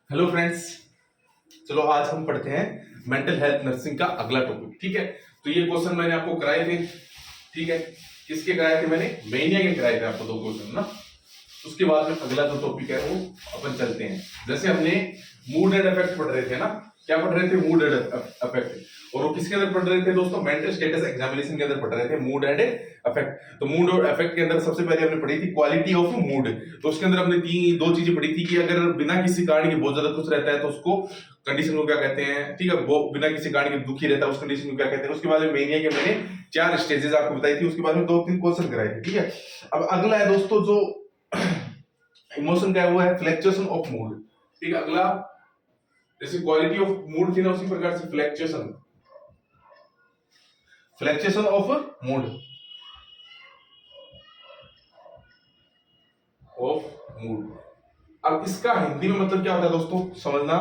Hello friends. चलो आज हम पढ़ते हैं मेंटल हेल्थ नर्सिंग का अगला टॉपिक। ठीक है, तो ये क्वेश्चन मैंने आपको कराए थे। ठीक है, किसके कराए थे? मैंने मैनिया के कराए थे आपको दो क्वेश्चन ना। उसके बाद में अगला जो टॉपिक है वो अपन चलते हैं। जैसे हमने मूड एंड इफेक्ट पढ़ रहे थे ना, क्या पढ़ रहे थे? Mood and effect. और वो किसके अंदर पढ़ रहे थे दोस्तों? मेंटल स्टेटस एग्जामिनेशन के अंदर पढ़ रहे थे मूड एंड इफेक्ट। तो मूड और इफेक्ट के अंदर सबसे पहले हमने पढ़ी थी क्वालिटी ऑफ मूड। तो उसके अंदर हमने दो चीजें पढ़ी थी कि अगर बिना किसी कारण के बहुत ज्यादा खुश रहता है तो उसको कंडीशन को क्या कहते हैं? ठीक है, वो बिना किसी कारण के दुखी रहता है उस कंडीशन को क्या कहते हैं? उसके बाद में मेनिया के मैंने 4 स्टेजेस आपको बताई थी। उसके बाद में 2-3 क्वेश्चन कराए थे। ठीक है, अब अगला है दोस्तों जो इमोशन का है वो है फ्लक्चुएशन ऑफ मूड। ठीक है, अगला जैसे क्वालिटी ऑफ मूड थी ना, उसी प्रकार से फ्लक्चुएशन ऑफ मूड अब इसका हिंदी में मतलब क्या होता है दोस्तों? समझना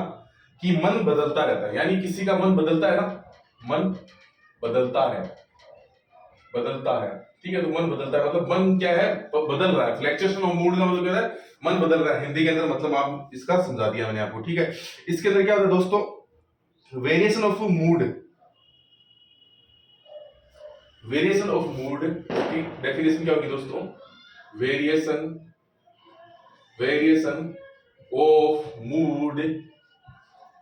कि मन बदलता रहता है, यानी किसी का मन बदलता है ना, मन बदलता है। ठीक है, तो मन बदलता है मतलब मन क्या है? बदल रहा है। फ्लक्चुएशन ऑफ मूड का मतलब क्या है? मन बदल रहा है। हिंदी के अंदर मतलब आप इसका समझा दिया मैंने आपको। ठीक है, इसके अंदर क्या होता है दोस्तों? वेरिएशन ऑफ मूड की डेफिनेशन क्या होगी दोस्तों? वेरिएशन ऑफ मूड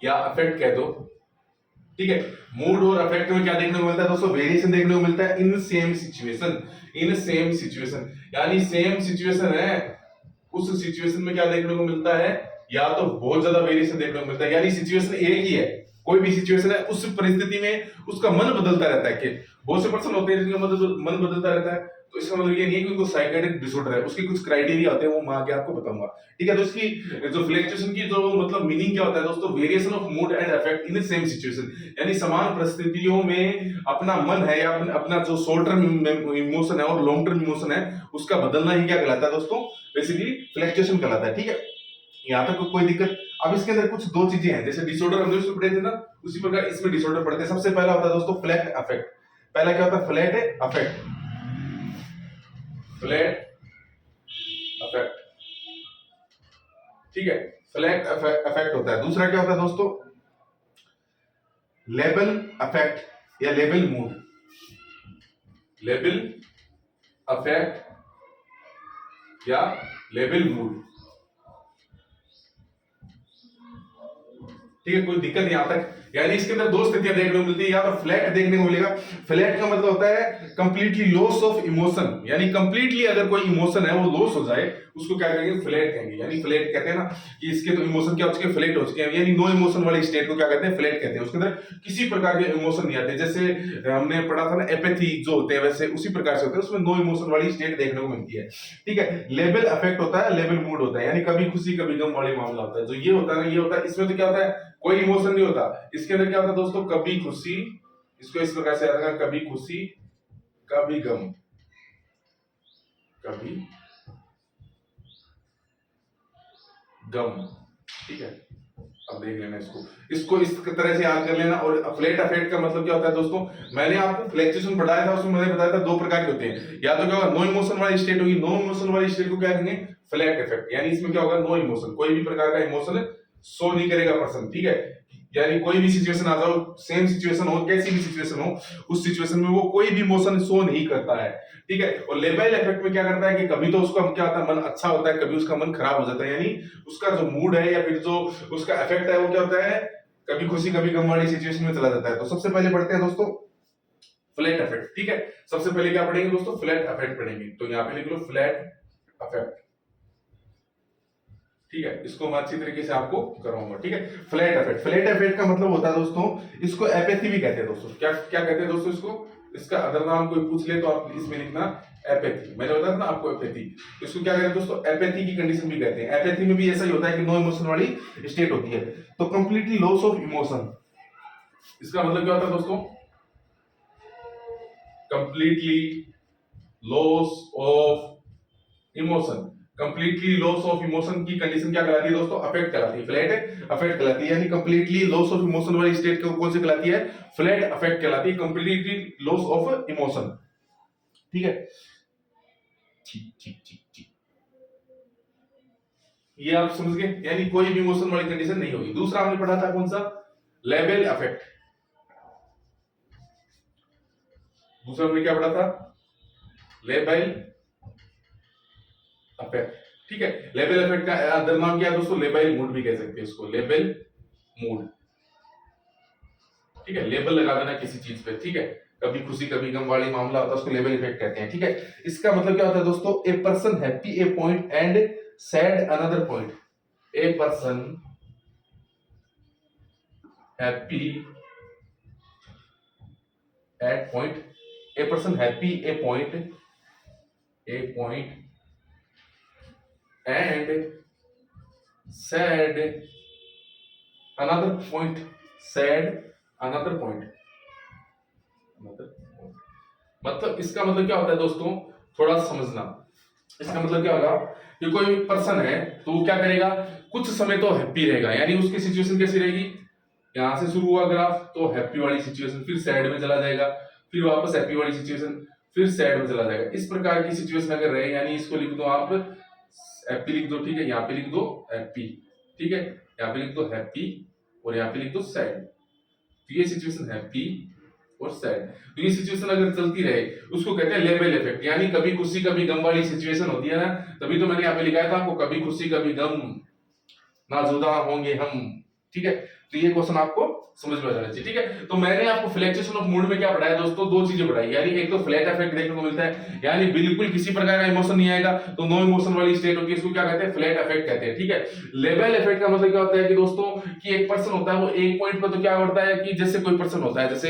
या अफेक्ट कह दो। ठीक है, मूड और अफेक्ट में क्या देखने को मिलता है दोस्तों? वेरिएशन देखने को मिलता है इन सेम सिचुएशन। यानी सेम सिचुएशन है, उस सिचुएशन में क्या देखने को मिलता है? या तो बहुत ज्यादा वेरिएशन देखने को मिलता है, यानी सिचुएशन एक ही है, कोई भी सिचुएशन है, उस परिस्थिति में उसका मन बदलता रहता है। कि बहुत से पर्सन होते हैं जिनका मन बदलता रहता है, तो इसका मतलब ये नहीं है कि उनको साइकेट्रिक डिसऑर्डर है। उसके कुछ क्राइटेरिया होते हैं, वो मैं आगे आपको बताऊंगा। ठीक है, तो इसकी जो फ्लक्चुएशन की जो मतलब मीनिंग क्या होता है दोस्तों? Variation of mood and effect in same situation, यानी समान परिस्थितियों में अपना मन है या अपना जो शॉर्ट टर्म इमोशन है और लॉन्ग टर्म इमोशन है, उसका बदलना ही क्या कहलाता है दोस्तों? बेसिकली फ्लक्चुएशन कहलाता है। ठीक है, यहाँ तक कोई दिक्कत? अब इसके अंदर कुछ दो चीजें हैं, जैसे डिसऑर्डर हमने उसमें पढ़े थे ना, उसी प्रकार इसमें डिसऑर्डर पढ़ते हैं। सबसे पहला होता है दोस्तों फ्लैट अफेक्ट। पहला क्या होता है? Flat affect. ठीक है, फ्लैट अफेक्ट होता है। दूसरा क्या होता है दोस्तों? लेबल अफेक्ट या लेबल मूड। लेबल अफेक्ट या लेबल मूड। ठीक है, कोई दिक्कत यहां तक? यानी इसके अंदर दो स्थितियां देखने को मिलती है, या तो फ्लैट देखने को मिलेगा। फ्लैट का मतलब होता है कंप्लीटली लॉस ऑफ इमोशन, यानी कंप्लीटली अगर कोई इमोशन है वो लॉस हो जाए, उसको क्या कहेंगे? फ्लैट कहेंगे। यानी फ्लैट कहते हैं ना कि इसके तो इमोशन क्या हो चुके हैं? फ्लैट हो चुके हैं, यानी नो इमोशन वाली स्टेट को क्या कहते हैं? फ्लैट कहते हैं। उसके अंदर किसी प्रकार के इमोशन नहीं आते। जैसे हमने पढ़ा था ना एपैथी जो होते हैं, वैसे उसी प्रकार से होते हैं, उसमें नो इमोशन वाली स्टेट देखने को मिलती है। ठीक है, लेवल अफेक्ट होता है, लेवल मूड होता है, यानी कभी खुशी कभी गम वाले मामला होता है। जो ये होता है ना, ये होता है, इसमें तो क्या होता है? कोई इमोशन नहीं होता। इसके अंदर क्या होता है दोस्तों? कभी खुशी, इसको इस प्रकार से याद रखना, कभी खुशी कभी गम, कभी गम। ठीक है, अब देख लेना इसको इस तरह से याद कर लेना। और फ्लैट अफेक्ट का मतलब क्या होता है दोस्तों? मैंने आपको फ्लैक्चुएशन पढ़ाया था, उसमें मैंने बताया था दो प्रकार के होते हैं। या तो क्या होगा? नो इमोशन वाली स्टेट होगी। नो इमोशन वाली स्टेट को क्या कहेंगे? Flat effect. यानी इसमें क्या होगा? नो इमोशन, कोई भी प्रकार का इमोशन शो नहीं करेगा पर्सन। ठीक है, यानी कोई भी सिचुएशन आ जाओ, सेम सिचुएशन हो, कैसी भी सिचुएशन हो, उस सिचुएशन में वो कोई भी इमोशन शो नहीं करता है। ठीक है, और लेबल इफेक्ट में क्या करता है कि कभी तो उसका क्या होता है? मन अच्छा होता है, कभी उसका मन खराब हो जाता है। यानी उसका जो मूड है या फिर जो उसका इफेक्ट है वो क्या होता है? कभी खुशी कभी गम वाली सिचुएशन में चला जाता है। तो सबसे पहले पढ़ते हैं दोस्तों फ्लैट इफेक्ट। ठीक है, सबसे पहले क्या पढ़ेंगे दोस्तों? फ्लैट इफेक्ट पढ़ेंगे। तो यहाँ पे लिख लो फ्लैट इफेक्ट। ठीक है, इसको मैं अच्छी तरीके से आपको कराऊंगा। ठीक है, फ्लैट इफेक्ट का मतलब होता है दोस्तों, इसको एपैथी भी कहते हैं दोस्तों। क्या क्या कहते हैं दोस्तों इसको? इसका अदर नाम कोई पूछ ले तो आप इसमें लिखना एपैथी। मैंने बताया था ना आपको एपैथी। इसको क्या कहते हैं दोस्तों? एपैथी की कंडीशन भी कहते हैं। एपैथी में भी ऐसा ही होता है कि नो इमोशन वाली स्टेट होती है। तो कंप्लीटली लॉस ऑफ इमोशन, इसका मतलब क्या होता है दोस्तों? Completely loss of emotion. Completely loss of emotion की कंडीशन क्या कहलाती है दोस्तों? अफेक्ट कहलाती है। फ्लैट अफेक्ट कहलाती है, यानी कंप्लीटली लॉस ऑफ इमोशन वाली स्टेट को कौन सी कहलाती है? फ्लैट अफेक्ट कहलाती है, कंप्लीटली लॉस ऑफ इमोशन। ठीक है, ठीक ठीक ठीक ठीक। ये आप समझ गए, यानी कोई भी इमोशन वाली कंडीशन नहीं होगी। दूसरा हमने पढ़ा था कौन सा, लेवल अफेक्ट। दूसरा हमने क्या पढ़ा था, लेवल अफेक्ट। ठीक है, लेवल अफेक्ट का अदर नाम क्या है दोस्तों, लेवल मूड भी कह सकते हैं इसको, लेवल मूड। ठीक है, लेबल लगा देना किसी चीज पे। ठीक है, कभी खुशी कभी गम वाली मामला होता है, उसको लेवल इफेक्ट कहते हैं। ठीक है, इसका मतलब क्या होता है दोस्तों, a person happy A point and sad another point. A person happy at point, a person happy A point and sad another point, sad another point. मतलब इसका मतलब क्या होता है दोस्तों, थोड़ा समझना। इसका मतलब क्या होगा कि कोई पर्सन है तो वो क्या करेगा, कुछ समय तो हैप्पी रहेगा, यानी उसकी सिचुएशन कैसी रहेगी, यहां से शुरू हुआ ग्राफ तो हैप्पी वाली सिचुएशन, फिर सैड में चला जाएगा, फिर वापस हैप्पी वाली सिचुएशन, फिर सैड में चला जाएगा। इस प्रकार की सिचुएशन अगर रहे, यानी इसको लिख दो आप हैप्पी लिख दो। ठीक है, यहाँ पे लिख दो हैप्पी। ठीक है, यहाँ पे लिख दो हैप्पी और यहाँ पे लिख दो सैड। तो ये सिचुएशन हैप्पी और सैड, तो ये सिचुएशन अगर चलती रहे उसको कहते हैं लेवल इफेक्ट। यानी कभी खुशी कभी गम वाली सिचुएशन होती है ना, तभी तो मैंने यहाँ पे लिखा था आपको, कभी खुशी कभी गम ना जुदा होंगे हम। ठीक है, तो ये क्वेश्चन आपको समझ में आ जाना चाहिए। ठीक है, तो मैंने आपको फ्लैक्चुएशन ऑफ मूड में क्या पढ़ाया दोस्तों, दो चीजें पढ़ाई, यानी एक तो फ्लैट इफेक्ट देखने को मिलता है, यानी बिल्कुल किसी प्रकार का इमोशन नहीं आएगा, तो नो इमोशन वाली स्टेट होती है, इसको क्या कहते हैं, फ्लैट इफेक्ट कहते हैं। ठीक है, लेवल इफेक्ट का मतलब क्या होता है कि दोस्तों, कि एक पर्सन होता है वो एक पॉइंट पर तो क्या करता है कि जैसे कोई पर्सन होता है, जैसे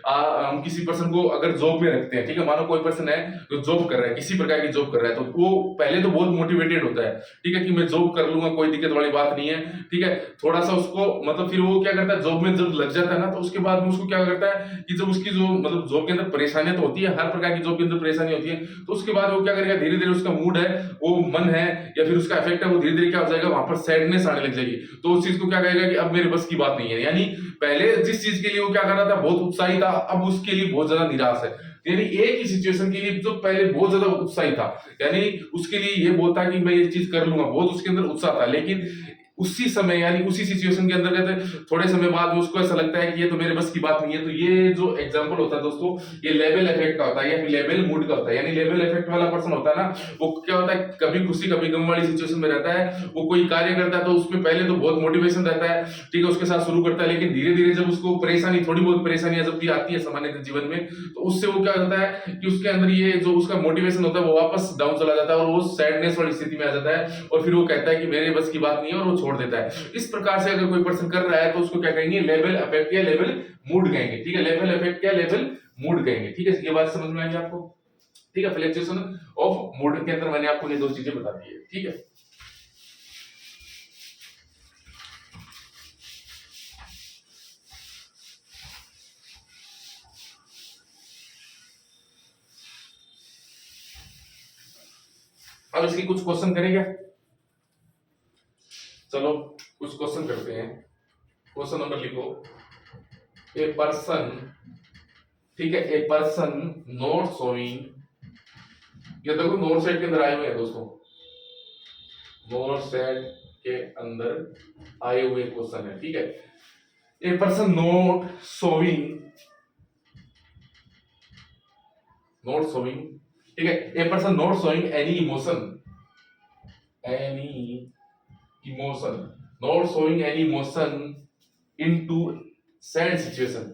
हम किसी पर्सन को अगर जॉब में रखते हैं, ठीक है, मानो कोई पर्सन है जो जॉब कर रहा है, किसी प्रकार की जॉब कर रहा है, तो वो पहले तो बहुत मोटिवेटेड होता है। ठीक है, कि मैं जॉब कर लूंगा, कोई दिक्कत वाली बात नहीं है। ठीक है, थोड़ा सा उसको मतलब फिर वो क्या करता है, जॉब में जब लग जाता है ना, तो उसके बाद में उसको क्या करता है कि जब उसकी जो मतलब जॉब के अंदर परेशानियां तो होती है, हर प्रकार की जॉब के अंदर परेशानी होती है, तो उसके बाद वो क्या करेगा, धीरे धीरे उसका मूड है, वो मन है या फिर उसका इफेक्ट है, वो धीरे धीरे क्या हो जाएगा, वहां पर सैडनेस आने लग जाएगी। तो उस चीज को क्या कहेगा कि अब मेरे बस की बात नहीं है, यानी पहले जिस चीज के लिए वो क्या कर रहा था, बहुत उत्साही था, अब उसके लिए बहुत ज्यादा निराश है। यानी एक ही सिचुएशन के लिए जो पहले बहुत ज्यादा उत्साही था, यानी उसके लिए ये बहुत था कि मैं ये चीज कर लूंगा, बहुत उसके अंदर उत्साह था, लेकिन उसी समय यानी उसी सिचुएशन के अंदर कहते थोड़े समय बाद में उसको ऐसा लगता है कि ये तो मेरे बस की बात नहीं है। तो ये जो एग्जांपल होता है दोस्तों, ये लेवल इफेक्ट का होता है या फिर लेवल मूड का होता है। यानी लेवल इफेक्ट वाला पर्सन होता है ना, वो क्या होता है, कभी खुशी कभी गम वाली सिचुएशन में रहता है, वो कोई कार्य करता है तो उसमें पहले तो बहुत मोटिवेशन रहता है, ठीक है, उसके साथ शुरू करता है, लेकिन धीरे धीरे जब उसको परेशानी, थोड़ी बहुत परेशानियां जब भी आती है सामान्य जीवन में, तो उससे वो क्या होता है कि उसके अंदर ये जो उसका मोटिवेशन होता है वो वापस डाउन चला जाता है और वो सैडनेस वाली स्थिति में आ जाता है, और फिर वो कहता है कि मेरे बस की बात नहीं है, और वो छोड़ देता है। इस प्रकार से अगर कोई पर्सन कर रहा है तो उसको क्या कहेंगे, लेवल अफेक्ट या लेवल मूड कहेंगे। ठीक है, लेवल अफेक्ट या लेवल मूड कहेंगे। ठीक है, ये बात समझ में आई आपको। ठीक है, फ्लक्चुएशन ऑफ मूड के अंदर मैंने आपको ये दो चीजें बता दी है। ठीक है, अब इसकी कुछ क्वेश्चन करेंगे, चलो कुछ क्वेश्चन करते हैं। क्वेश्चन नंबर लिखो, ए पर्सन, ठीक है, ए पर्सन नॉट शोइंग, ये देखो नॉट सेट के अंदर आए हुए हैं दोस्तों, नॉट सेट के अंदर आए हुए क्वेश्चन है। ठीक है, a person not showing, not showing, ठीक है, a person not showing any emotion, not showing any emotion into sad situation,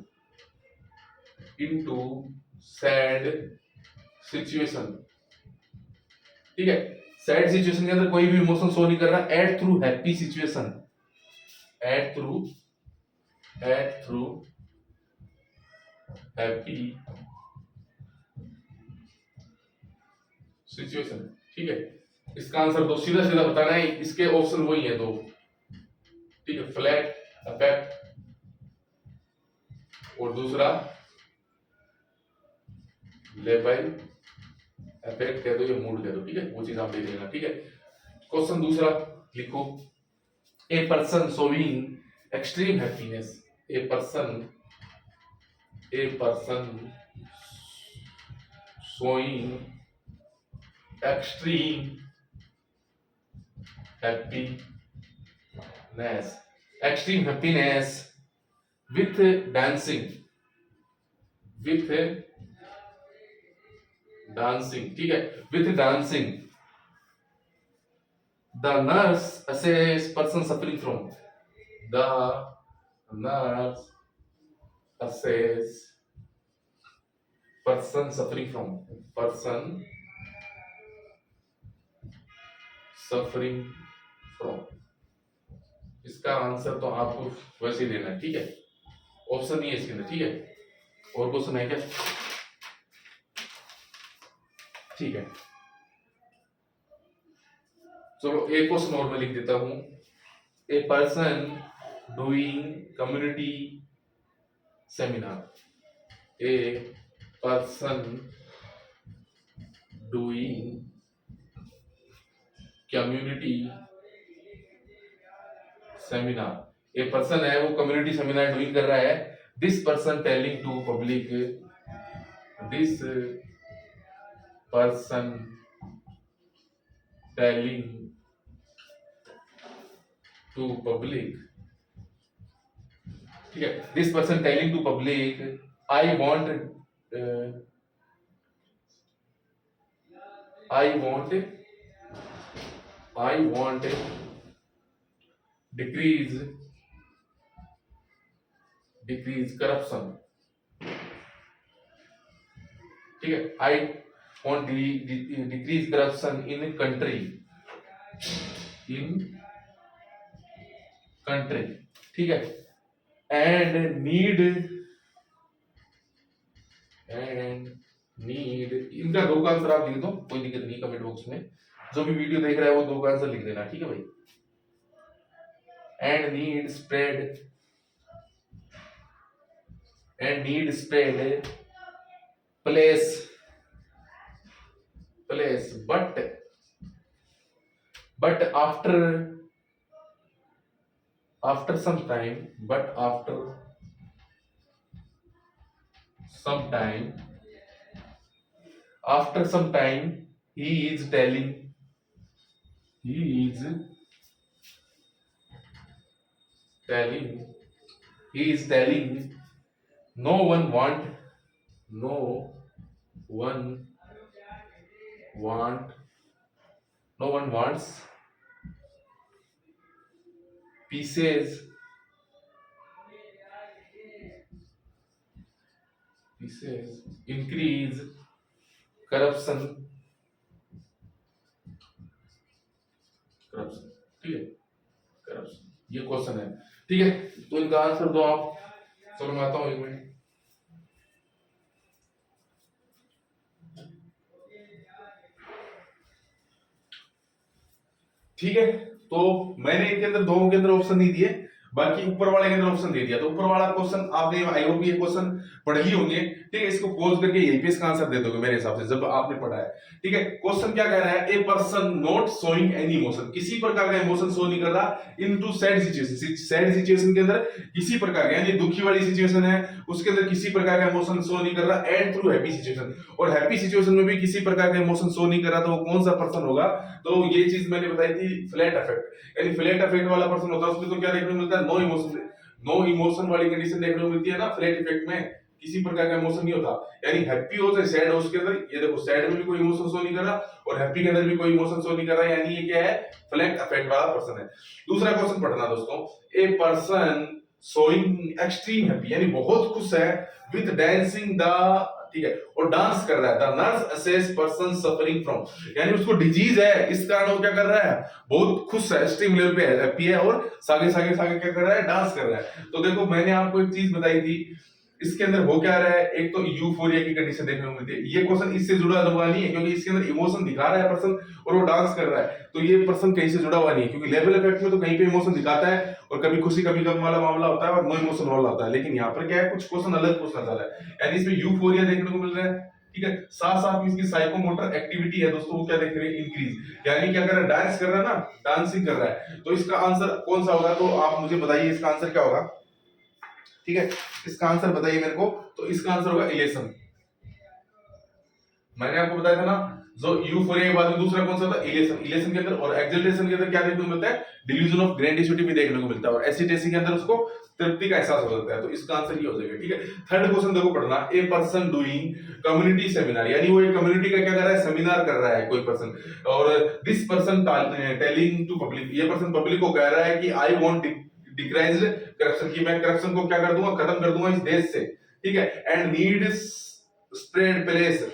into sad situation, ठीक है, सैड सिचुएशन के अंदर कोई भी इमोशन शो नहीं कर रहा, at through happy situation, at through happy situation. ठीक है, इसका आंसर दो, सीधा सीधा बताना है, इसके ऑप्शन वही है दो। ठीक है, फ्लैट अफेक्ट और दूसरा लेवल अफेक्ट कह दो या मूड कह दो। ठीक है, वो चीज आप देख लेना। ठीक है, क्वेश्चन दूसरा लिखो, a person showing extreme happiness, a person showing extreme happiness, extreme happiness with dancing, with dancing, ठीक है, with dancing the nurse assess person suffering from, the nurse assess person suffering from, person suffering from, इसका answer तो आपको वैसे ही देना है, ठीक है, ऑप्शन नहीं है इसके अंदर, ठीक है। और क्वेश्चन है क्या? ठीक है, चलो एक क्वेश्चन और मैं लिख देता हूं। A person doing community seminar, a person doing community seminar, एक पर्सन है वो कम्युनिटी सेमिनार डूइंग कर रहा है। This person telling to public, this person telling to public, ठीक है, this person telling to public I want decrease corruption, ठीक है, I want decrease corruption in country, ठीक है, and need इनका दो का आंसर आप लिख दो, कोई दिक्कत नहीं, कमेंट बॉक्स में जो भी वीडियो देख रहा है वो दो का आंसर लिख देना, ठीक है भाई। and need spread place but after some time he is telling no one wants pieces increase corruption, ठीक है, करप्शन, ये क्वेश्चन है, ठीक है, तो इनका आंसर दो आप। चलो मैं आता हूं एक मिनट। ठीक है, तो मैंने इनके अंदर दोनों के अंदर ऑप्शन नहीं दिए, बाकी ऊपर वाले के अंदर ऑप्शन दे दिया। तो ऊपर वाला क्वेश्चन आपने आई होप ये क्वेश्चन पढ़ ही होंगे, ठीक है, इसको पॉज करके यहीं पे इसका आंसर दे दोगे मेरे हिसाब से, जब आपने पढ़ा है, ठीक है। क्वेश्चन क्या कह रहा है? A person not showing any emotion, किसी प्रकार का इमोशन शो नहीं कर रहा into sad situation, sad situation के अंदर किसी प्रकार का, यानी दुखी वाली सिचुएशन है उसके अंदर किसी प्रकार का इमोशन शो नहीं कर रहा, एंड थ्रू हैप्पी सिचुएशन, और हैप्पी सिचुएशन में भी किसी प्रकार का इमोशन शो नहीं कर रहा, तो वो कौन सा पर्सन होगा? तो ये चीज मैंने बताई थी फ्लैट इफेक्ट, यानी फ्लैट इफेक्ट वाला पर्सन होता है, उसमें तो क्या देखने को मिलता है? नो इमोशन वाली कंडीशन देखने को मिलती है ना फ्लैट इफेक्ट में, किसी प्रकार का इमोशन नहीं होता, यानी हैप्पी हो चाहे सैड हो उसके अंदर, ये देखो सैड में भी कोई इमोशन शो नहीं कर रहा और हैप्पी के अंदर भी कोई इमोशन शो नहीं कर रहा, यानी ये क्या है? फ्लैट इफेक्ट वाला पर्सन है। दूसरा क्वेश्चन पढ़ना दोस्तों, a person showing extreme happy, यानी बहुत खुश है, विद डांसिंग द, ठीक है, और डांस कर रहा है, the nurse assess person suffering from, यानी उसको डिजीज है, इस कारण वो क्या कर रहा है? बहुत खुश है, एक्सट्रीम लेवल पे हैप्पी है और सागे क्या कर रहा है? डांस कर रहा है। तो देखो मैंने आपको एक चीज बताई थी, इसके अंदर हो क्या रहा है? एक तो यूफोरिया की कंडीशन देखने को मिलती है, ये क्वेश्चन इससे जुड़ा हुआ नहीं है क्योंकि इसके अंदर इमोशन दिखा रहा है पर्सन और वो डांस कर रहा है, तो ये पर्सन कहीं से जुड़ा हुआ नहीं है, क्योंकि लेवल इफेक्ट में तो कहीं पे इमोशन दिखाता है और कभी खुशी कभी गम वाला मामला होता है और नो इमोशन वाला होता है, लेकिन यहाँ पर क्या है? कुछ क्वेश्चन अलग पूछना चाह रहा है, यानी इसमें यूफोरिया देखने को मिल रहा है, ठीक है, साथ साथ में इसकी साइकोमोटर एक्टिविटी है दोस्तों, वो क्या देख रहे हैं? इंक्रीज, यानी क्या कर रहा है? डांस कर रहा है ना, डांसिंग कर रहा है, तो इसका आंसर कौन सा होगा? तो आप मुझे बताइए इसका आंसर क्या होगा, ठीक है, इसका आंसर बताइए मेरे को। तो इसका आंसर होगा इलेशन। मैंने आपको बताया था ना, जो यूफोरिया के बाद में दूसरा कौन सा था, इलेशन। इलेशन के अंदर और एक्साइटेशन के अंदर क्या देखने को मिलता है, डिल्यूजन ऑफ ग्रैंडियोसिटी भी देखने को मिलता है, और एक्साइटेशन के अंदर उसको तृप्ति का एहसास हो जाता है। तो इसका आंसर ये हो जाएगा, ठीक है। थर्ड क्वेश्चन देखो पढ़ना, ए पर्सन डूइंग कम्युनिटी सेमिनार, यानी वो एक कम्युनिटी का क्या कर रहा है, सेमिनार कर रहा है कोई पर्सन, और this person telling to public, ये पर्सन पब्लिक को कह रहा है कि आई वांट डिक्राइज करप्शन, की मैं करप्शन को क्या कर दूंगा, खत्म कर दूंगा इस देश से, ठीक है। एंड नीड स्प्रेड प्लेस,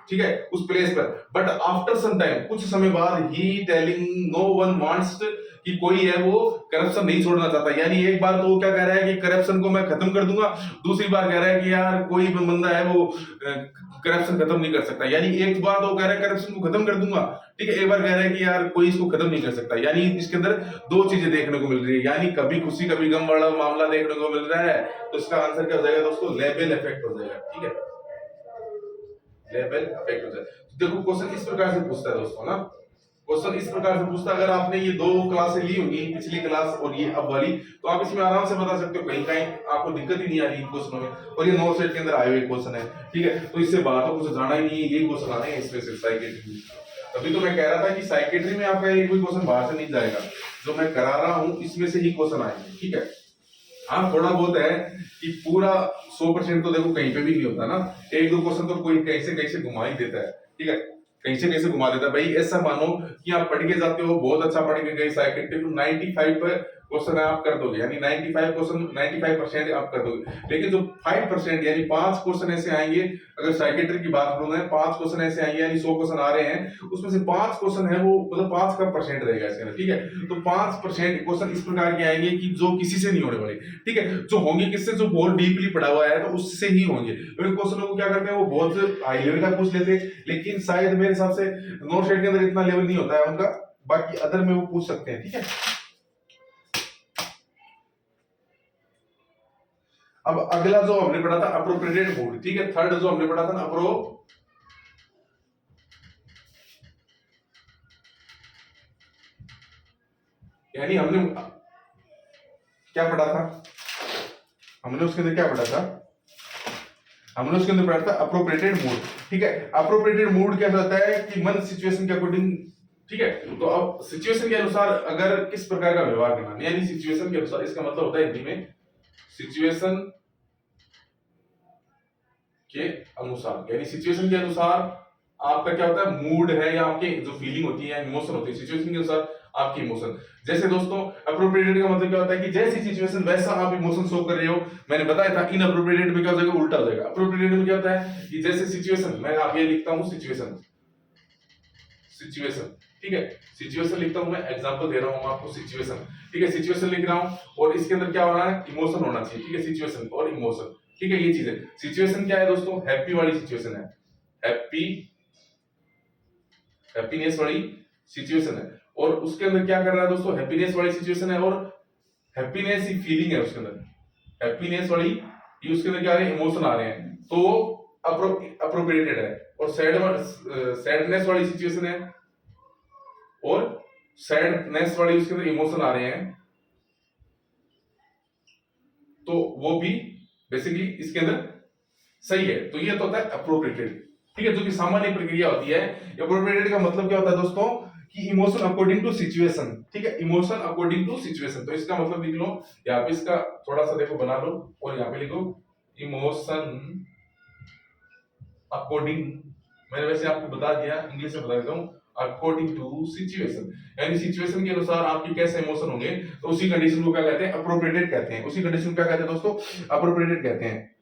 ठीक है, उस प्लेस पर, बट आफ्टर सम टाइम, कुछ समय बाद, ही टेलिंग नो वन वांट्स, कि कोई है वो करप्शन नहीं छोड़ना चाहता। यानी एक बार तो वो क्या कह रहा है कि करप्शन को मैं खत्म कर दूंगा, दूसरी बार कह रहा है कि यार कोई बंदा है वो करप्शन खत्म नहीं कर सकता। यानी एक बार तो कह रहा है करप्शन को खत्म कर दूंगा, ठीक है, एक बार कह रहा है कि यार कोई इसको खत्म नहीं कर सकता। यानी इसके अंदर दो चीजें देखने को मिल रही है, यानी कभी खुशी कभी गम वाला मामला देखने को मिल रहा है। तो इसका आंसर क्या हो जाएगा दोस्तों, लेवल इफेक्ट हो जाएगा, ठीक है, लेवल इफेक्ट हो जाएगा। तो देखो क्वेश्चन इस प्रकार से पूछता है दोस्तों ना, क्वेश्चन इस प्रकार से पूछता है। अगर आपने ये दो क्लासें ली होंगी, पिछली क्लास और ये अब वाली, तो आप इसमें आराम से बता सकते हो, कहीं कहीं आपको दिक्कत ही नहीं आ रही इन क्वेश्चनों में। और ये 9 सेट के अंदर आए हुए क्वेश्चन है, ठीक है, तो इससे बाहर तो कुछ जाना ही नहीं है, यही क्वेश्चन आने हैं इसमें से साइकेट्री। तभी तो मैं कह रहा था कि साइकेट्री में आपका ये कोई क्वेश्चन बाहर से नहीं जाएगा, जो मैं करा रहा हूं इसमें से ही क्वेश्चन आएंगे, ठीक है। हाँ थोड़ा बहुत है कि पूरा 100% तो देखो कहीं पे भी नहीं होता ना, एक दो क्वेश्चन तो कोई कहीं से घुमा ही देता है, ठीक है, कहीं से कैसे घुमा देता है। भाई ऐसा मानो कि आप पढ़ के जाते हो, बहुत अच्छा पढ़ के गए साइकेट्री, 95 क्वेश्चन आप कर दोगे, यानी 95 क्वेश्चन 95% आप कर दोगे। लेकिन जो 5% यानी 5 क्वेश्चन ऐसे आएंगे, अगर साइकेट्री की बात करूं मैं, 5 क्वेश्चन ऐसे आएंगे, यानी 100 क्वेश्चन आ रहे हैं, उसमें से 5 क्वेश्चन है वो, मतलब 5 का परसेंट रहेगा इसके अंदर, ठीक है। तो 5% क्वेश्चन इस प्रकार के आएंगे कि जो किसी से नहीं होने वाले, ठीक है, जो होंगे किससे, जो बहुत डीपली पढ़ा हुआ है तो उससे ही होंगे। तो क्वेश्चनों को क्या करते हैं, वो बहुत हाई लेवल का पूछ लेते हैं, लेकिन शायद मेरे हिसाब से नोट सेट के अंदर इतना लेवल नहीं होता है उनका, बाकी अदर में वो पूछ सकते हैं, ठीक है। अब अगला जो हमने पढ़ा था अप्रोप्रिएटेड मूड, ठीक है, थर्ड जो हमने पढ़ा था ना यानी हमने क्या पढ़ा था, हमने उसके अंदर क्या पढ़ा था, हमने उसके अंदर पढ़ा था अप्रोप्रिएटेड मूड, ठीक है। अप्रोप्रिएटेड मूड क्या होता है कि मन सिचुएशन के अकॉर्डिंग, ठीक है, तो अब सिचुएशन के अनुसार अगर किस प्रकार का व्यवहार करना, यानी सिचुएशन के अनुसार, इसका मतलब होता है हिंदी में सिचुएशन के अनुसार, यानी सिचुएशन के अनुसार आपका क्या होता है, मूड है या आपकी जो फीलिंग होती है, इमोशन होती है, सिचुएशन के अनुसार आपकी इमोशन। जैसे दोस्तों अप्रोप्रिएटेड का मतलब क्या होता है कि जैसी सिचुएशन वैसा आप इमोशन शो कर रहे हो। मैंने बताया था इनअप्रोप्रिएटेड में क्या हो जाएगा, उल्टा हो जाएगा। अप्रोप्रिएटेड में क्या होता है कि जैसे सिचुएशन, मैं आप ये लिखता हूं सिचुएशन, सिचुएशन, ठीक है, सिचुएशन लिखता हूं मैं, एग्जांपल दे रहा हूं आपको, सिचुएशन, ठीक है, सिचुएशन लिख रहा हूं और इसके अंदर क्या होना है, इमोशन होना चाहिए, ठीक है, सिचुएशन और इमोशन, ठीक है, ये चीज है। सिचुएशन क्या है दोस्तों, हैप्पी वाली सिचुएशन है, हैप्पीनेस वाली सिचुएशन है, और उसके अंदर क्या कर रहा है दोस्तों, हैप्पीनेस वाली सिचुएशन है, और हैप्पीनेस ही फीलिंग है उसके अंदर, हैप्पीनेस वाली ये उसके अंदर क्या आ रहे हैं, इमोशन आ रहे हैं, तो अप्रोप्रिएटेड है। और सैडनेस वाली सिचुएशन है और सैडनेस वाली उसके अंदर इमोशन आ रहे हैं, तो वो भी बेसिकली इसके अंदर सही है। तो ये तो होता है अप्रोप्रिएटेड, ठीक है, जो कि सामान्य प्रक्रिया होती है। अप्रोप्रिएटेड का मतलब क्या होता है दोस्तों कि इमोशन अकॉर्डिंग टू सिचुएशन, ठीक है, इमोशन अकॉर्डिंग टू सिचुएशन। तो इसका मतलब लिख लो, यहाँ पे इसका थोड़ा सा देखो बना लो, और यहाँ पे लिखो इमोशन अकॉर्डिंग, मैंने वैसे आपको बता दिया, इंग्लिश में बता देता हूँ, अकॉर्डिंग टू सिचुएशन, यानी सिचुएशन के अनुसार आपके कैसे इमोशन होंगे, तो उसी कंडीशन को क्या कहते हैं, अप्रोप्रिएटेड कहते हैं। उसी कंडीशन को क्या कहते हैं दोस्तों, अप्रोप्रिएटेड कहते हैं।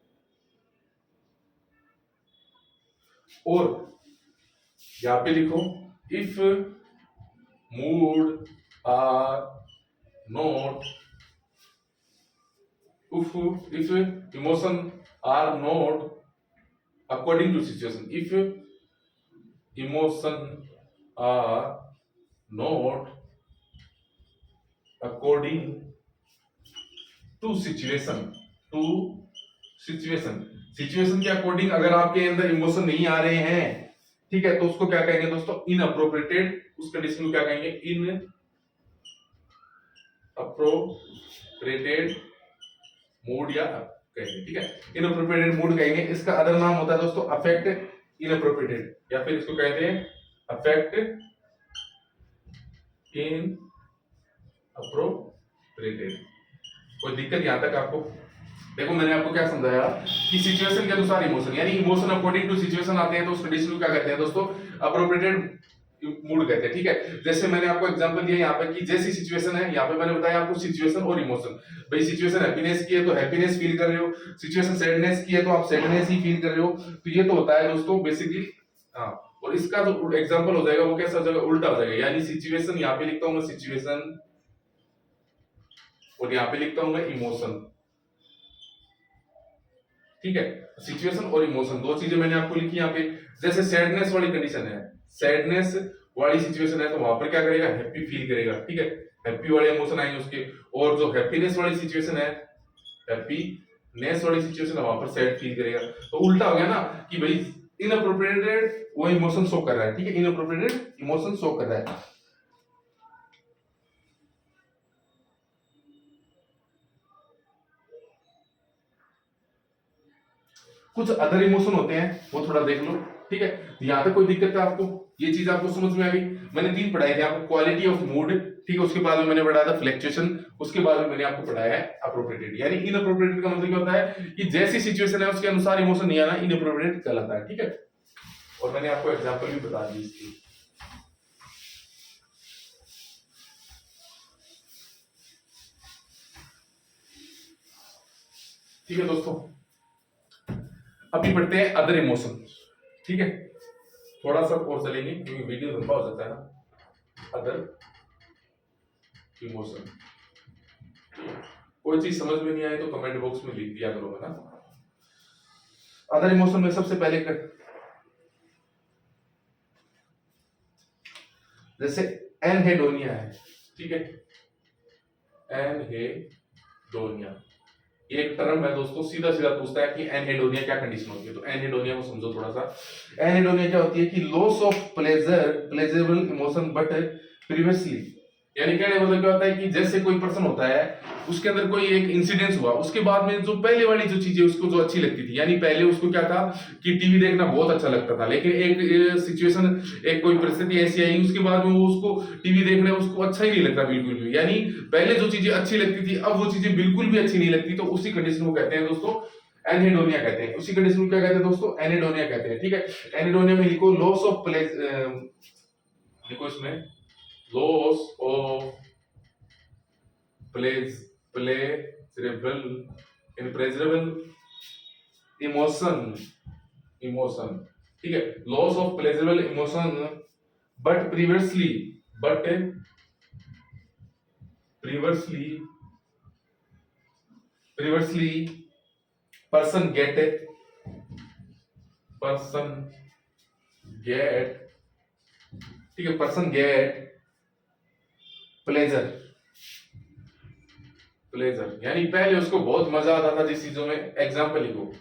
और यहां पे लिखो, if mood are not, if emotion are not according to situation, if emotion are not according to situation, situation के अकॉर्डिंग अगर आपके अंदर इमोशन नहीं आ रहे हैं, ठीक है, तो उसको क्या कहेंगे दोस्तों, इनअप्रोप्रिएटेड। उस कंडीशन को क्या कहेंगे, इन अप्रोप्रिएटेड मूड या कहेंगे, ठीक है, इनअप्रोप्रिएटेड मूड कहेंगे। इसका अदर नाम होता है दोस्तों अफेक्ट इनअप्रोप्रिएटेड, या फिर इसको कहते हैं अफेक्ट इन अप्रोप्रिएटेड। कोई दिक्कत यहां तक आपको? देखो मैंने आपको क्या समझाया कि सिचुएशन के अनुसार इमोशन, यानी इमोशन अकॉर्डिंग टू सिचुएशन आते हैं, तो उस कंडीशन को क्या कहते हैं दोस्तों? अप्रोप्रिएटेड मूड कहते हैं। ठीक है, जैसे मैंने आपको एग्जांपल दिया यहाँ पे कि जैसी सिचुएशन है, यहाँ पे मैंने बताया आपको सिचुएशन और इमोशन। भाई सिचुएशन हैप्पीनेस की है तो हैप्पीनेस फील कर रहे हो, सिचुएशन सैडनेस की है तो आप सैडनेस ही फील कर रहे हो। तो ये तो होता है दोस्तों बेसिकली। हाँ, और इसका जो एग्जांपल हो जाएगा वो कैसा हो जाएगा? उल्टा हो जाएगा। यानी सिचुएशन यहाँ पे लिखता हूं मैं सिचुएशन, और यहाँ पे लिखता हूं मैं इमोशन। ठीक है, सिचुएशन और इमोशन दो चीजें मैंने आपको लिखी यहाँ पे। जैसे सैडनेस वाली कंडीशन है, सैडनेस वाली सिचुएशन है, तो वहां पर क्या करेगा? हैप्पी फील करेगा। ठीक है, हैप्पी वाले इमोशन आएंगे उसके। और जो हैप्पीनेस वाली सिचुएशन है, हैप्पीनेस वाली सिचुएशन है, वहां पर सैड फील करेगा। तो उल्टा हो गया ना कि भाई इनअप्रोप्रिएटेड वो इमोशन शो कर रहा है। ठीक है, इनअप्रोप्रिएटेड इमोशन शो कर रहा है। कुछ अदर इमोशन होते हैं, वो थोड़ा देख लो। ठीक है, यहां तक कोई दिक्कत है आपको? ये चीज आपको समझ में आ गई? मैंने 3 पढ़ाई थी आपको, क्वालिटी ऑफ मूड, ठीक है, उसके बाद में मैंने पढ़ाया था फ्लक्चुएशन, उसके बाद में मैंने आपको पढ़ाया है अप्रोप्रिएटेड। यानी इनअप्रोप्रिएटेड का मतलब क्या होता है कि जैसी सिचुएशन है उसके अनुसार इमोशन नहीं आना, इनअप्रोप्रिएटेड कहलाता है। ठीक है, और मैंने आपको एग्जांपल भी बता दी इसकी। ठीक है दोस्तों, अभी पढ़ते हैं अदर इमोशन। ठीक है, थोड़ा सा और चलेंगे क्योंकि वीडियो लंबा हो जाता है ना। अदर इमोशन, कोई चीज समझ में नहीं आए तो कमेंट बॉक्स में लिख दिया करो, है ना। अदर इमोशन में सबसे पहले जैसे एनहेडोनिया है। ठीक है, एनहेडोनिया एक टर्म है दोस्तों, सीधा सीधा पूछता है कि एनहेडोनिया क्या कंडीशन होती है। तो एनहेडोनिया को समझो थोड़ा सा। एनहेडोनिया क्या होती है कि loss of pleasurable emotion but previously, यानी कहने मतलब क्या होता है कि जैसे कोई पर्सन होता है, उसके अंदर कोई एक इंसिडेंस हुआ, उसके बाद में जो पहले वाली जो चीजें उसको जो अच्छी लगती थी, यानी पहले उसको क्या था कि टीवी देखना बहुत अच्छा लगता था, लेकिन एक सिचुएशन, एक कोई परिस्थिति ऐसी आई, उसके बाद में वो उसको टीवी देखना उसको अच्छा ही नहीं लगता बिल्कुल भी। यानी पहले जो चीजें अच्छी लगती थी अब वो चीजें बिल्कुल भी अच्छी नहीं लगती। तो उसी कंडीशन को कहते हैं दोस्तों एनहेडोनिया कहते हैं। उसी कंडीशन को क्या कहते हैं दोस्तों? एनहेडोनिया कहते हैं। ठीक है, एनहेडोनिया में लिखो लॉस ऑफ प्लेज, लिखो इसमें loss of pleasurable impresurable emotion. ठीक है, loss of pleasurable emotion but previously person get ठीक है, person get pleasure, यानी पहले उसको बहुत मजा आता था जिस चीजों में। एग्जाम्पल लिखो,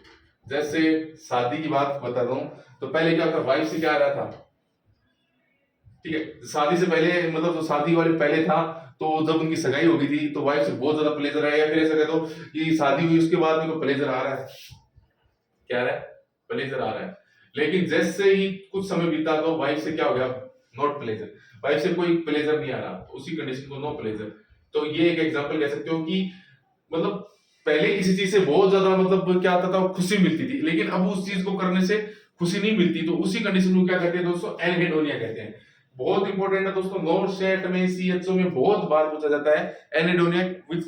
जैसे शादी की बात बता दूं तो पहले क्या था, वाइफ से क्या आ रहा था? ठीक है, शादी से पहले मतलब जो शादी वाले पहले था, तो जब उनकी सगाई हो गई थी तो वाइफ से बहुत ज्यादा प्लेजर आया। फिर ऐसा कह दो कि शादी हुई उसके बाद में प्लेजर आ रहा है, क्या आ रहा है? प्लेजर आ रहा है। लेकिन जैसे ही कुछ समय बीता तो वाइफ से क्या हो गया? नॉट प्लेजर, वाइफ से कोई प्लेजर नहीं आ रहा, उसी कंडीशन को नो प्लेजर। तो ये एक एग्जांपल कह सकते हो कि मतलब पहले किसी चीज से बहुत ज्यादा मतलब क्या आता था, खुशी मिलती थी, लेकिन अब उस चीज को करने से खुशी नहीं मिलती। तो उसी कंडीशन को क्या कहते हैं दोस्तों? एनहेडोनिया कहते हैं। बहुत इंपॉर्टेंट है दोस्तों, नोट सेट में सीएचओ में बहुत बार पूछा जाता है एनहेडोनिया, विच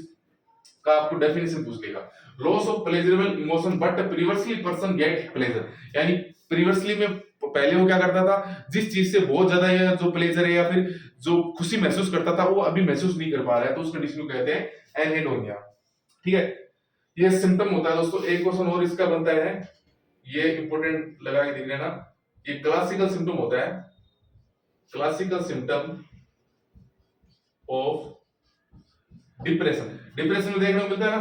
का आपको डेफिनेशन पूछ लेगा। Loss of pleasurable emotion but previously person get pleasure, यानी प्रीवियसली में पहले वो क्या करता था, जिस चीज से बहुत ज्यादा या जो प्लेजर है या फिर जो खुशी महसूस करता था वो अभी महसूस नहीं कर पा रहा है, तो उस कंडीशन को कहते हैं एनहेडोनिया। ठीक है, ये सिम्टम होता है दोस्तों। एक क्वेश्चन और इसका बनता है, ये इंपॉर्टेंट लगा के देख लेना। ये क्लासिकल सिम्टम होता है, classical symptom of depression. Depression में देखने को मिलता है ना,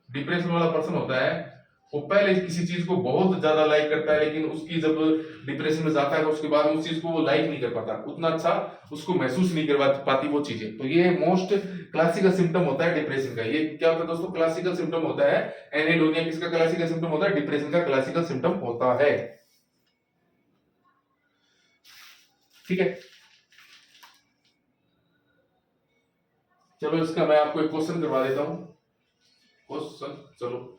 डिप्रेशन वाला पर्सन होता है वो पहले किसी चीज को बहुत ज्यादा लाइक करता है, लेकिन उसकी जब डिप्रेशन में जाता है तो उसके बाद उस चीज को वो लाइक नहीं कर पाता, उतना अच्छा उसको महसूस नहीं करवा पाती वो चीजें। तो ये मोस्ट क्लासिकल सिम्टम होता है डिप्रेशन का। ये क्या होता है दोस्तों? क्लासिकल सिम्टम होता है। एनेडोनिया किसका क्लासिकल सिम्टम होता है? डिप्रेशन का क्लासिकल सिम्टम होता है। ठीक है, चलो इसका मैं आपको एक क्वेश्चन करवा देता हूं। क्वेश्चन, चलो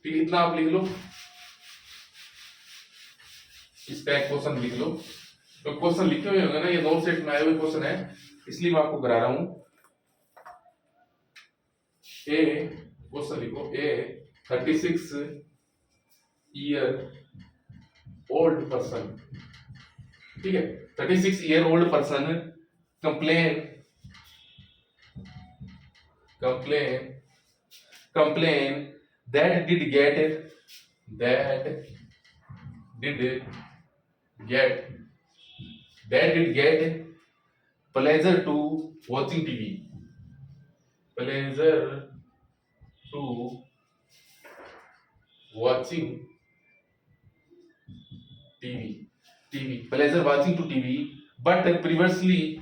ठीक है, इतना आप लिख लो, इसका एक क्वेश्चन लिख लो। तो क्वेश्चन लिखे हुए होंगे ना, ये नोट सेट में आए हुए क्वेश्चन है, इसलिए मैं आपको करा रहा हूं। ए क्वेश्चन लिखो, ए 36 ईयर ओल्ड पर्सन, ठीक है, 36 year old person complain that did get pleasure to watching TV, pleasure to watching pleasure watching to TV, but previously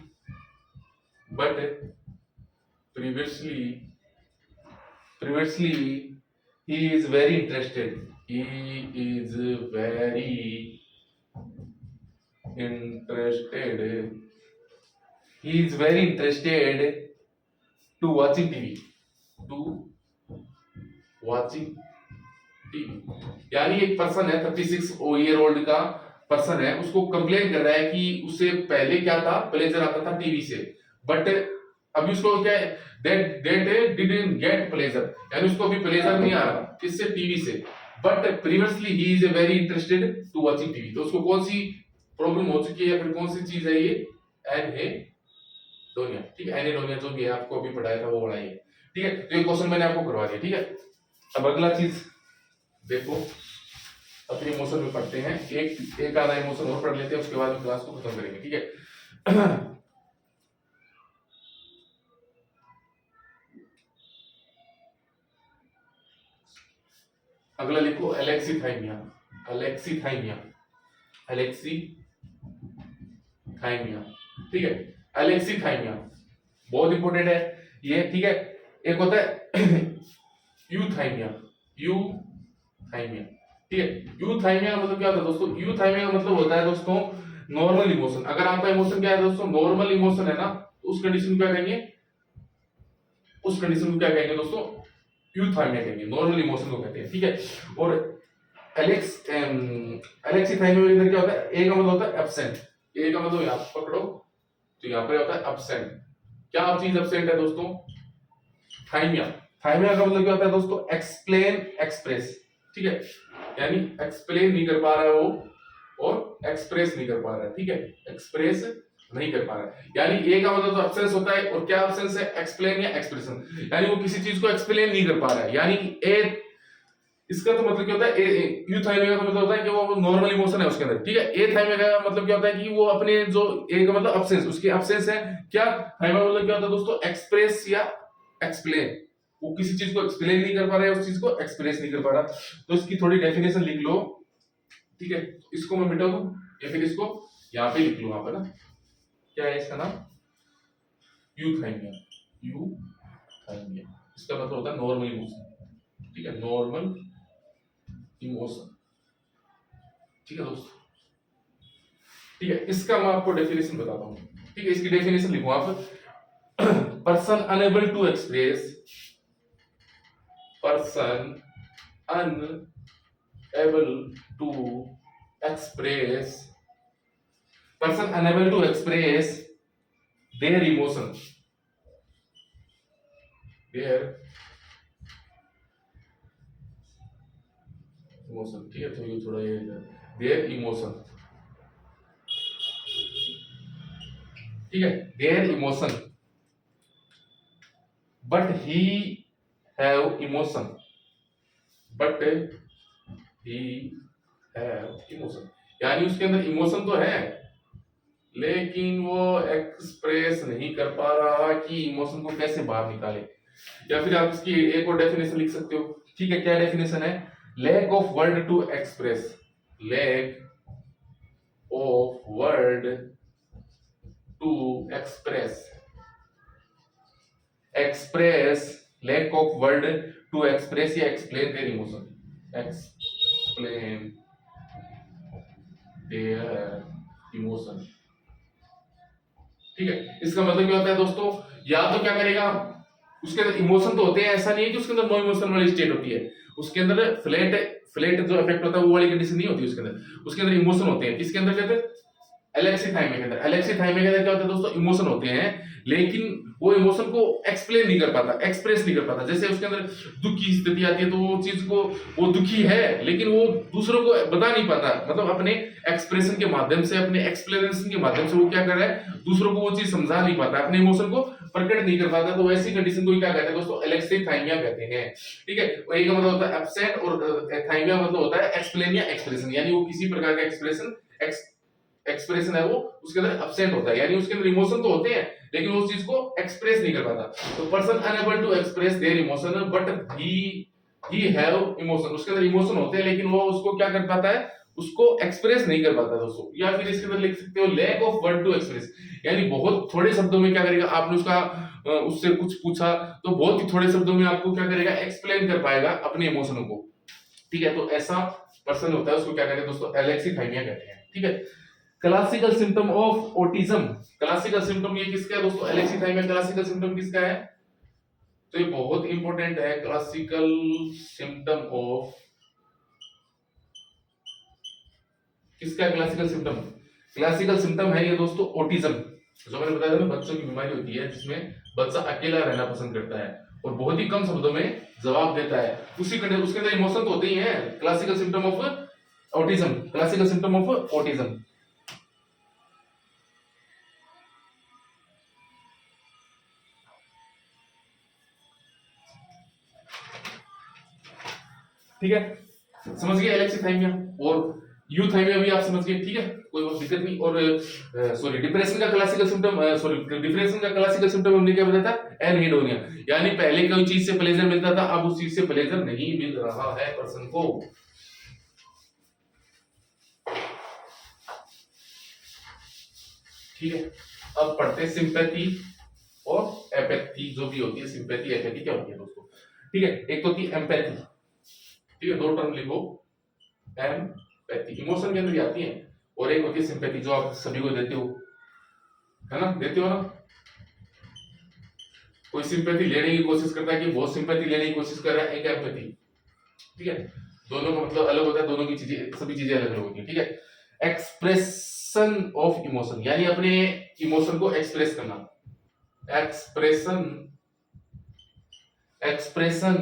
he is very interested to watching TV। यानी एक person है, 36 year old का person है, उसको complain कर रहा है कि उसे पहले क्या था, प्लेजर आता था टीवी से, बट अभी उसको क्या है, that didn't get pleasure, यानी उसको अभी प्लेजर नहीं आ रहा किससे, टीवी से, but previously he is very interested to watching TV. तो उसको कौन सी प्रॉब्लम हो चुकी है, फिर कौन सी चीज है ये, एनेडोनिया। ठीक है, एनेडोनिया जो भी है आपको अभी पढ़ाया था वो पढ़ाई है। ठीक है, तो ये क्वेश्चन मैंने आपको करवा दिया। ठीक है, अब अगला चीज देखो, अपने इमोशन में पढ़ते हैं, एक आधा इमोशन और पढ़ लेते हैं, उसके बाद क्लास को खत्म करेंगे। ठीक है, अगला लिखो एलेक्सीथाइमिया। ठीक है, एलेक्सीथाइमिया बहुत इंपॉर्टेंट है ये। ठीक है, एक होता है यूथाइमिया। ठीक है, यूथाइमिया का मतलब क्या होता है दोस्तों? यूथाइमिया का मतलब होता है दोस्तों नॉर्मल इमोशन। अगर आपका इमोशन क्या है दोस्तों, नॉर्मल इमोशन है ना, तो उस कंडीशन को क्या कहेंगे, दोस्तों यूथाइमिया कहेंगे, नॉर्मल इमोशन को कहते हैं। ठीक है, और एलेक्सीथाइमिया में क्या होता है, ए का मतलब होता है एब्सेंट। ए का मतलब यहां पकड़ो, तो यहां पर होता है एब्सेंट। क्या आप चीज एब्सेंट है दोस्तों? थाइमिया का मतलब क्या होता है दोस्तों? Explain express. ठीक है, यानी एक्सप्लेन नहीं कर पा रहा है वो और एक्सप्रेस नहीं कर पा रहा है। ठीक है, एक्सप्रेस नहीं कर पा रहा है, यानी ए का मतलब तो एब्सेंस होता है, और क्या एब्सेंस है, एक्सप्लेन या एक्सप्रेशन, यानी वो किसी चीज को एक्सप्लेन नहीं कर पा रहा है। यानी ए, इसका तो मतलब क्या होता है, यूथाइमिया का मतलब होता है कि वो नॉर्मल इमोशन है उसके अंदर। ठीक है, एथाइमिया का मतलब क्या होता है कि वो अपने जो ए का मतलब एब्सेंस, उसकी एब्सेंस है। क्या थाइमिया मतलब क्या होता है दोस्तों? एक्सप्रेस या एक्सप्लेन, वो किसी चीज को एक्सप्लेन नहीं कर पा रहा है, उस चीज को एक्सप्रेस नहीं कर पा रहा। तो इसकी थोड़ी डेफिनेशन लिख लो। ठीक है, इसको मैं मिटा दूं या फिर इसको यहाँ पे लिख लूं, यहाँ पे ना, क्या है इसका नाम, यूथाइमिया। इसका मतलब होता है नॉर्मल इमोशन। ठीक है, नॉर्मल इमोशन। ठीक है दोस्तों, ठीक है, इसका मैं आपको डेफिनेशन बताता हूँ। ठीक है, इसकी डेफिनेशन लिखो आप, person unable to express, their emotion, ठीक है, तो ये थोड़ा ये their emotion। ठीक है, their emotion, but he have emotion, यानी उसके अंदर इमोशन तो है, लेकिन वो एक्सप्रेस नहीं कर पा रहा कि इमोशन को कैसे बाहर निकाले। या फिर आप इसकी एक और डेफिनेशन लिख सकते हो। ठीक है, क्या डेफिनेशन है, lack of word to express, lack of word to express, express, lack of word to express या explain their emotion, explain their emotion. ठीक है, इसका मतलब क्या होता है दोस्तों, या तो क्या करेगा, उसके अंदर इमोशन तो होते हैं, ऐसा नहीं है कि उसके अंदर नो इमोशन वाली स्टेट होती है, उसके अंदर फ्लैट फ्लैट जो इफेक्ट होता है वो वाली कंडीशन नहीं होती उसके अंदर, उसके अंदर इमोशन होते हैं। किसके अंदर कहते हैं, एलेक्सीथाइमिया के अंदर। एलेक्सीथाइमिया के अंदर क्या होता है दोस्तों, इमोशन होते हैं, लेकिन वो इमोशन को एक्सप्लेन नहीं कर पाता, एक्सप्रेस नहीं कर पाता। जैसे उसके अंदर दुख की स्थिति आती है तो वो चीज को, वो दुखी है लेकिन वो दूसरों को बता नहीं पाता, मतलब अपने एक्सप्रेशन के माध्यम से, अपने एक्सप्लेनेशन के माध्यम से वो क्या कर रहा है, दूसरों को वो चीज समझा नहीं पाता, अपने इमोशन को प्रकट नहीं कर पाता। तो वैसी कंडीशन को क्या कहते हैं दोस्तों, एलेक्सीथाइमिया कहते हैं। ठीक है, एक का मतलब होता है एब्सेंट, और थाइमिया मतलब होता है एक्सप्लेन या एक्सप्रेशन, यानी वो किसी प्रकार का एक्सप्रेशन एक्सप्रेशन है वो उसके अंदर एब्सेंट होता है, यानी उसके अंदर इमोशन तो होते हैं लेकिन वो चीज को एक्सप्रेस नहीं कर पाता। तो person unable to express their emotion but he have emotion, उसके अंदर इमोशन होते हैं लेकिन वो उसको क्या कर पाता है, उसको एक्सप्रेस नहीं कर पाता दोस्तों। या फिर इसके अंदर लिख सकते हो lack of word to express, यानी बहुत थोड़े शब्दों में क्या करेगा, आपने उसका उससे कुछ पूछा तो बहुत ही थोड़े शब्दों में आपको क्या करेगा, एक्सप्लेन कर पाएगा अपने इमोशनों को। ठीक है, तो ऐसा पर्सन होता है, उसको क्या कहते हैं दोस्तों, एलेक्सीथाइमिया कहते हैं। ठीक है, classical symptom of autism, classical symptom ये किसका है दोस्तों, एलेक्सीथाइमिया क्लासिकल सिम्टम किसका है, तो ये बहुत इंपॉर्टेंट है, क्लासिकल सिम्टम ऑफ, किसका क्लासिकल सिम्टम, क्लासिकल सिम्टम है ये दोस्तों ऑटिज्म, जो मैंने बताया था ना, बच्चों की बीमारी होती है जिसमें बच्चा अकेला रहना पसंद करता है और बहुत ही कम शब्दों में जवाब देता है, उसी उसके अंदर इमोशन तो होते ही हैं। Classical symptom of autism, classical symptom of autism. ठीक है, समझ गए एलेक्सीथाइमिया, और यूथाइमिया भी आप समझ गए। ठीक है, कोई और दिक्कत नहीं। और सॉरी, डिप्रेशन का क्लासिकल सिम्टम, सॉरी डिप्रेशन का क्लासिकल सिम्टम हमने क्या बताया था, एनहेडोनिया, यानी पहले कोई चीज से प्लेजर मिलता था, अब उस चीज से प्लेजर नहीं मिल रहा है पर्सन को। ठीक है, अब पढ़ते हैं सिंपैथी और एपैथी, जो भी होती है सिंपैथी एपैथी क्या होती है दोस्तों। ठीक है, एक तो होती है एम्पैथी, ठीक है, दो टर्म लिखो, एम्पैथी इमोशन के अंदर आती है, और एक होती है सिंपैथी जो आप सभी को देते हो, है ना, देते हो ना। कोई सिंपैथी लेने की कोशिश करता है कि बहुत सिंपैथी लेने की कोशिश कर रहा है, एक एम्पैथी। ठीक है, दोनों का मतलब अलग होता है, दोनों की चीजें, सभी चीजें अलग अलग होती है। ठीक है, एक्सप्रेशन ऑफ इमोशन, यानी अपने इमोशन को एक्सप्रेस करना, expression, expression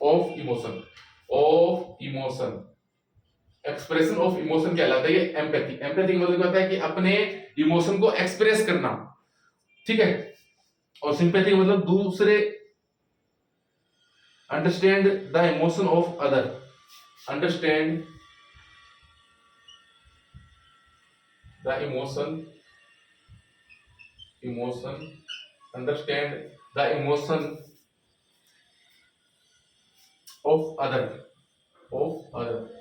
of emotion, of emotion, expression of emotion कहलाता है ये एम्पैथी। एम्पैथी का मतलब होता है कि अपने इमोशन को एक्सप्रेस करना। ठीक है, और सिंपैथी का मतलब दूसरे, understand the emotion of other, understand the emotion, emotion, understand the emotion of other, of other.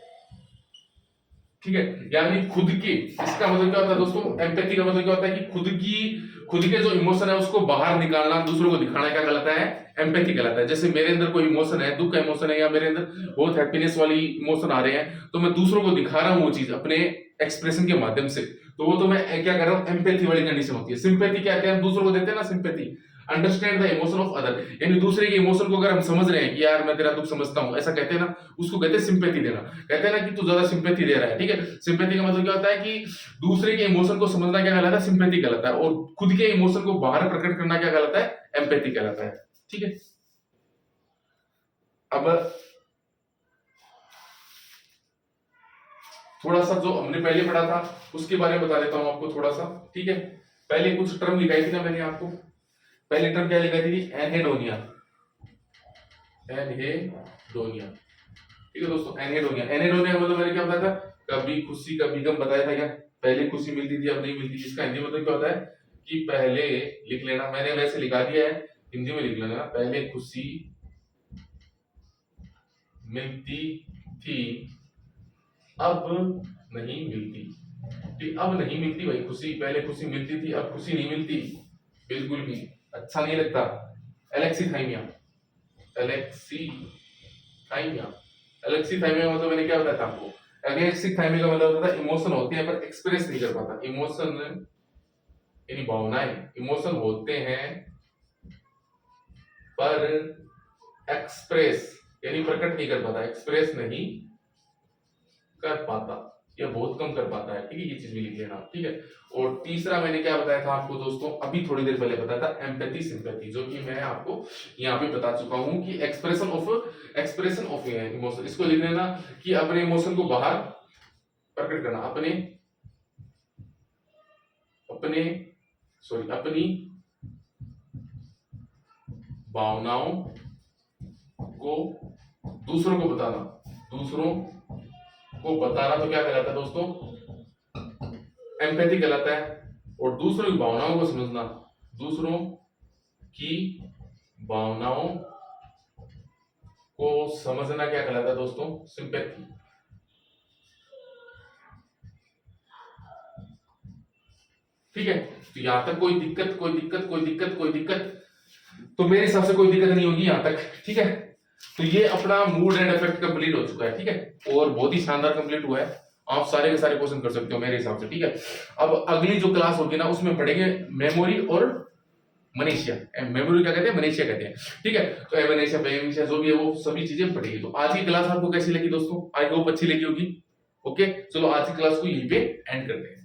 ठीक है, यानी खुद के, इसका मतलब क्या होता है दोस्तों, एम्पैथी का मतलब क्या होता है कि खुद के जो इमोशन है उसको बाहर निकालना, दूसरों को दिखाना, क्या कहलाता है, एम्पैथी कहलाता है। जैसे मेरे अंदर कोई इमोशन है, दुख का इमोशन है, या मेरे अंदर बहुत हैप्पीनेस वाली इमोशन आ रहे हैं, तो मैं दूसरों को दिखा रहा हूं वो चीज अपने एक्सप्रेशन के माध्यम से, तो वो तो मैं क्या कर रहा हूं, एम्पैथी वाली कंडीशन होती है। सिंपैथी क्या कहते हैं, हम दूसरों को देते हैं ना sympathy, understand the emotion of other, यानी दूसरे के इमोशन को अगर हम समझ रहे हैं कि यार मैं तेरा दुख समझता हूं, ऐसा कहते हैं ना, उसको कहते हैं सिंपैथी देना। कहते हैं ना कि तू ज्यादा सिंपैथी दे रहा है। ठीक है, सिंपैथी का मतलब क्या होता है कि दूसरे के इमोशन को समझना क्या कहलाता है, सिंपैथी कहलाता है, और खुद के इमोशन को बाहर प्रकट करना क्या कहलाता है, एम्पैथी कहलाता है। ठीक है, अब थोड़ा सा जो हमने पहले पढ़ा था उसके बारे में बता देता हूं आपको थोड़ा सा। ठीक है, पहले कुछ टर्म लिखाई थी ना मैंने आपको, पहली टर्म क्या लिखाई थी, एनहेडोनिया, एनहेडोनिया। ठीक है दोस्तों, एनहेडोनिया, एनहेडोनिया मतलब मैंने क्या बताया था, कभी खुशी कभी गम बताया था क्या, पहले खुशी मिलती थी अब नहीं मिलती। इसका हिंदी मतलब क्या होता है कि पहले लिख लेना, मैंने वैसे लिखा दिया है, हिंदी में लिख लेना, पहले खुशी मिलती थी अब नहीं मिलती। ठीक, अब नहीं मिलती भाई खुशी, पहले खुशी मिलती थी, अब खुशी नहीं मिलती, बिल्कुल भी अच्छा नहीं लगता। एलेक्सीथाइमिया, एलेक्सीथाइमिया, एलेक्सीथाइमिया मतलब मैंने क्या बताया था आपको, एलेक्सीथाइमिया का मतलब होता है इमोशन होते हैं पर एक्सप्रेस नहीं कर पाता। इमोशन यानी भावनाएं, इमोशन होते हैं पर एक्सप्रेस यानी प्रकट नहीं कर पाता, एक्सप्रेस नहीं कर पाता या बहुत कम कर पाता है। ठीक है, ये चीज भी लिख लेना। ठीक है, और तीसरा मैंने क्या बताया था आपको दोस्तों, अभी थोड़ी देर पहले बताया था, एम्पैथी सिंपैथी, जो कि मैं आपको यहाँ पे बता चुका हूँ कि एक्सप्रेशन ऑफ इमोशन, इसको लिख लेना कि अपने इमोशन को बाहर प्रकट करना, अपनी भावनाओं को दूसरों को बताना, दूसरों को बताना तो क्या कहलाता है दोस्तों, एम्पैथी कहलाता है। और दूसरों की भावनाओं को समझना, दूसरों की भावनाओं को समझना क्या कहलाता है दोस्तों, सिंपैथी। ठीक है, तो यहां तक कोई दिक्कत तो मेरे हिसाब से कोई दिक्कत नहीं होगी यहां तक। ठीक है, तो ये अपना मूड एंड इफेक्ट कंप्लीट हो चुका है। ठीक है, और बहुत ही शानदार कंप्लीट हुआ है, आप सारे के सारे क्वेश्चन कर सकते हो मेरे हिसाब से। ठीक है, अब अगली जो क्लास होगी ना उसमें पढ़ेंगे मेमोरी और मनीषिया। मेमोरी क्या कहते हैं, मनीषिया कहते हैं। ठीक है, तो एमनेशिया जो भी है वो सभी चीजें पढ़ेगी। तो आज की क्लास आपको कैसी लगी दोस्तों, आई होप अच्छी लगी होगी। ओके, चलो आज की क्लास को यहीं पे एंड करते हैं।